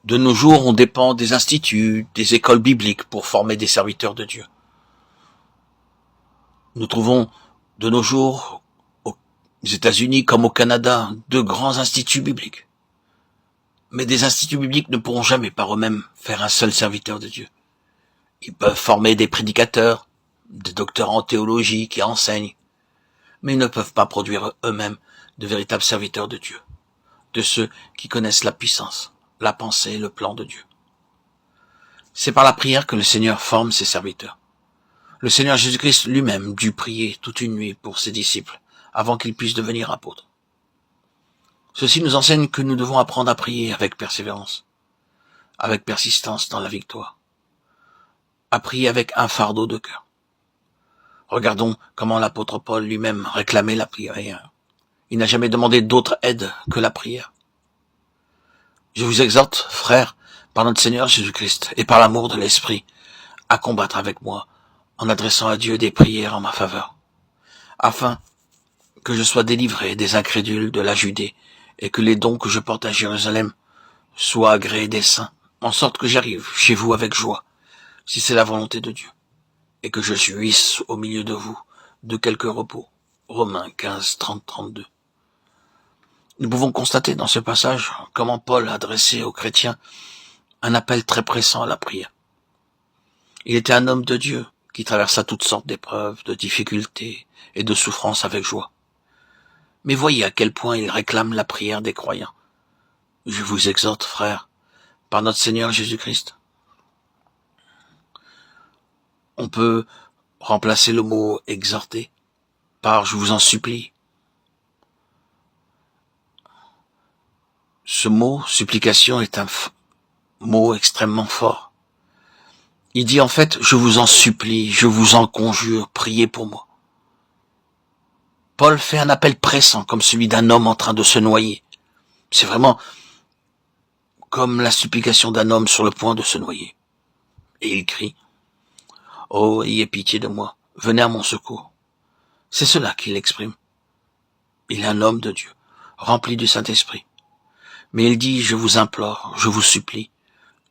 De nos jours, on dépend des instituts, des écoles bibliques pour former des serviteurs de Dieu. Nous trouvons de nos jours, aux États-Unis comme au Canada, de grands instituts bibliques. Mais des instituts bibliques ne pourront jamais par eux-mêmes faire un seul serviteur de Dieu. Ils peuvent former des prédicateurs, des docteurs en théologie qui enseignent, mais ils ne peuvent pas produire eux-mêmes de véritables serviteurs de Dieu, de ceux qui connaissent la puissance, la pensée et le plan de Dieu. C'est par la prière que le Seigneur forme ses serviteurs. Le Seigneur Jésus-Christ lui-même dut prier toute une nuit pour ses disciples, avant qu'ils puissent devenir apôtres. Ceci nous enseigne que nous devons apprendre à prier avec persévérance, avec persistance dans la victoire, à prier avec un fardeau de cœur. Regardons comment l'apôtre Paul lui-même réclamait la prière. Il n'a jamais demandé d'autre aide que la prière. Je vous exhorte, frères, par notre Seigneur Jésus-Christ et par l'amour de l'Esprit, à combattre avec moi en adressant à Dieu des prières en ma faveur, afin que je sois délivré des incrédules de la Judée et que les dons que je porte à Jérusalem soient agréés des saints, en sorte que j'arrive chez vous avec joie, si c'est la volonté de Dieu, et que je jouisse au milieu de vous de quelque repos. Romains 15, 30, 32. Nous pouvons constater dans ce passage comment Paul adressait aux chrétiens un appel très pressant à la prière. Il était un homme de Dieu qui traversa toutes sortes d'épreuves, de difficultés et de souffrances avec joie. Mais voyez à quel point il réclame la prière des croyants. Je vous exhorte, frères, par notre Seigneur Jésus-Christ. On peut remplacer le mot exhorter par je vous en supplie. Ce mot supplication est un mot extrêmement fort. Il dit en fait je vous en supplie, je vous en conjure, priez pour moi. Paul fait un appel pressant comme celui d'un homme en train de se noyer. C'est vraiment comme la supplication d'un homme sur le point de se noyer. Et il crie « Oh, ayez pitié de moi, venez à mon secours ». C'est cela qu'il exprime. Il est un homme de Dieu, rempli du Saint-Esprit. Mais il dit « Je vous implore, je vous supplie,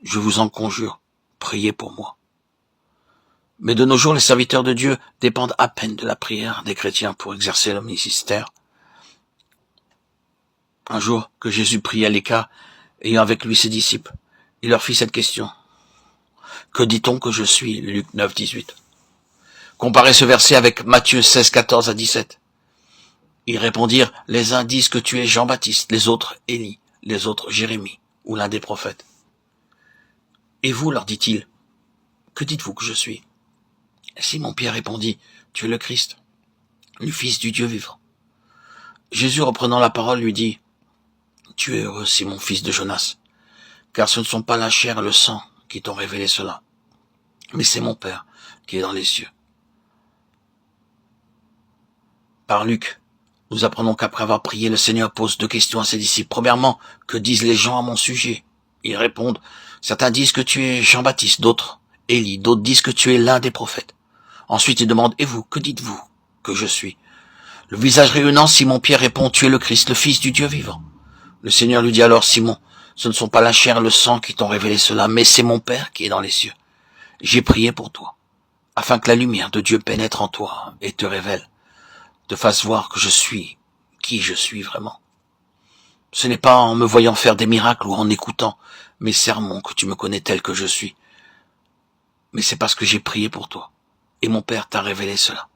je vous en conjure, priez pour moi ». Mais de nos jours, les serviteurs de Dieu dépendent à peine de la prière des chrétiens pour exercer leur ministère. Un jour que Jésus priait à l'écart, ayant avec lui ses disciples, il leur fit cette question. Que dit-on que je suis? Luc 9, 18. Comparez ce verset avec Matthieu 16, 14 à 17. Ils répondirent, les uns disent que tu es Jean-Baptiste, les autres Élie, les autres Jérémie, ou l'un des prophètes. Et vous, leur dit-il, que dites-vous que je suis? Simon-Pierre répondit, tu es le Christ, le Fils du Dieu vivant. Jésus, reprenant la parole, lui dit, tu es heureux, Simon, fils de Jonas, car ce ne sont pas la chair et le sang qui t'ont révélé cela, mais c'est mon Père qui est dans les cieux. Par Luc, nous apprenons qu'après avoir prié, le Seigneur pose deux questions à ses disciples. Premièrement, que disent les gens à mon sujet? Ils répondent, certains disent que tu es Jean-Baptiste, d'autres Élie, d'autres disent que tu es l'un des prophètes. Ensuite, il demande, et vous, que dites-vous que je suis? Le visage rayonnant, Simon-Pierre répond, tu es le Christ, le Fils du Dieu vivant. Le Seigneur lui dit alors, Simon, ce ne sont pas la chair et le sang qui t'ont révélé cela, mais c'est mon Père qui est dans les cieux. J'ai prié pour toi, afin que la lumière de Dieu pénètre en toi et te révèle, te fasse voir que je suis qui je suis vraiment. Ce n'est pas en me voyant faire des miracles ou en écoutant mes sermons que tu me connais tel que je suis, mais c'est parce que j'ai prié pour toi, et mon Père t'a révélé cela.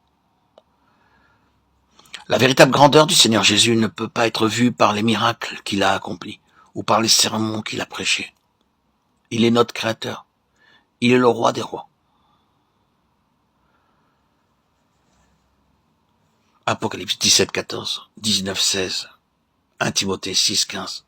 La véritable grandeur du Seigneur Jésus ne peut pas être vue par les miracles qu'il a accomplis ou par les sermons qu'il a prêchés. Il est notre Créateur. Il est le roi des rois. Apocalypse 17, 14, 19, 16, 1 Timothée 6, 15.